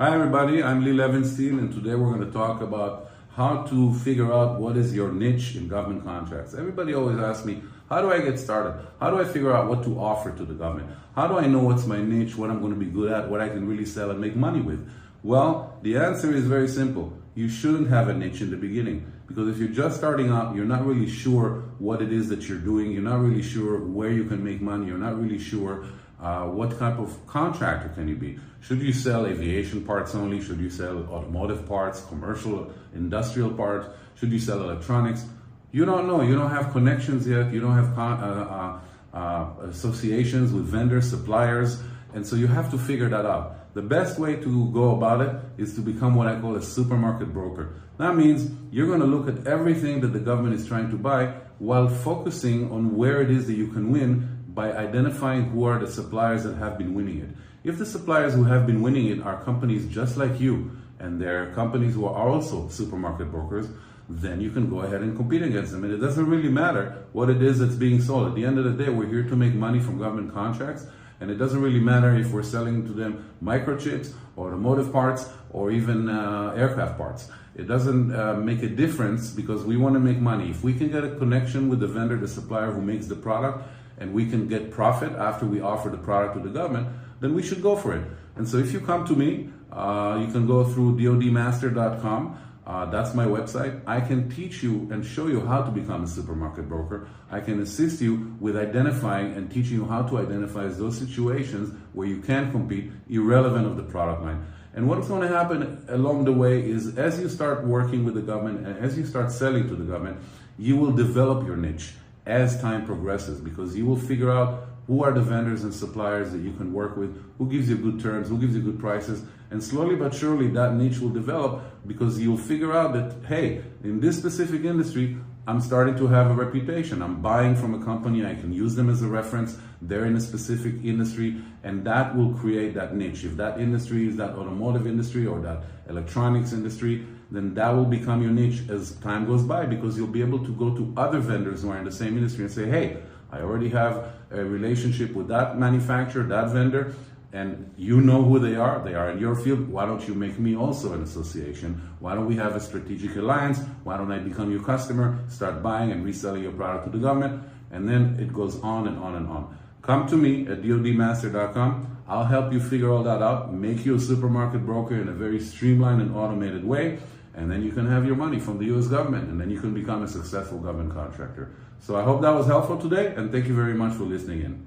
Hi everybody, I'm Lee Levinstein, and today we're going to talk about how to figure out what is your niche in government contracts. Everybody always asks me, how do I get started? How do I figure out what to offer to the government? How do I know what's my niche, what I'm going to be good at, what I can really sell and make money with? Well, the answer is very simple. You shouldn't have a niche in the beginning, because if you're just starting out, you're not really sure what it is that you're doing. You're not really sure where you can make money. You're not really sure what type of contractor can you be. Should you sell aviation parts only? Should you sell automotive parts, commercial, industrial parts? Should you sell electronics? You don't know. You don't have connections yet. You don't have associations with vendors, suppliers, and so you have to figure that out. The best way to go about it is to become what I call a supermarket broker. That means you're going to look at everything that the government is trying to buy while focusing on where it is that you can win by identifying who are the suppliers that have been winning it. If the suppliers who have been winning it are companies just like you, and they're companies who are also supermarket brokers, then you can go ahead and compete against them. And it doesn't really matter what it is that's being sold. At the end of the day, we're here to make money from government contracts, and it doesn't really matter if we're selling to them microchips, automotive parts, or even aircraft parts. It doesn't make a difference, because we want to make money. If we can get a connection with the vendor, the supplier who makes the product, and we can get profit after we offer the product to the government, then we should go for it. And so if you come to me, you can go through dodmaster.com. That's my website. I can teach you and show you how to become a supermarket broker. I can assist you with identifying and teaching you how to identify those situations where you can compete, irrelevant of the product line. And what's going to happen along the way is, as you start working with the government and as you start selling to the government, you will develop your niche as time progresses, because you will figure out who are the vendors and suppliers that you can work with, who gives you good terms, who gives you good prices, and slowly but surely that niche will develop, because you'll figure out that, hey, in this specific industry, I'm starting to have a reputation. I'm buying from a company, I can use them as a reference, they're in a specific industry, and that will create that niche. If that industry is that automotive industry or that electronics industry, then that will become your niche as time goes by, because you'll be able to go to other vendors who are in the same industry and say, hey, I already have a relationship with that manufacturer, that vendor, and you know who they are in your field. Why don't you make me also an association? Why don't we have a strategic alliance? Why don't I become your customer, start buying and reselling your product to the government? And then it goes on and on and on. Come to me at dodmaster.com. I'll help you figure all that out, make you a supermarket broker in a very streamlined and automated way, and then you can have your money from the US government, and then you can become a successful government contractor. So I hope that was helpful today, and thank you very much for listening in.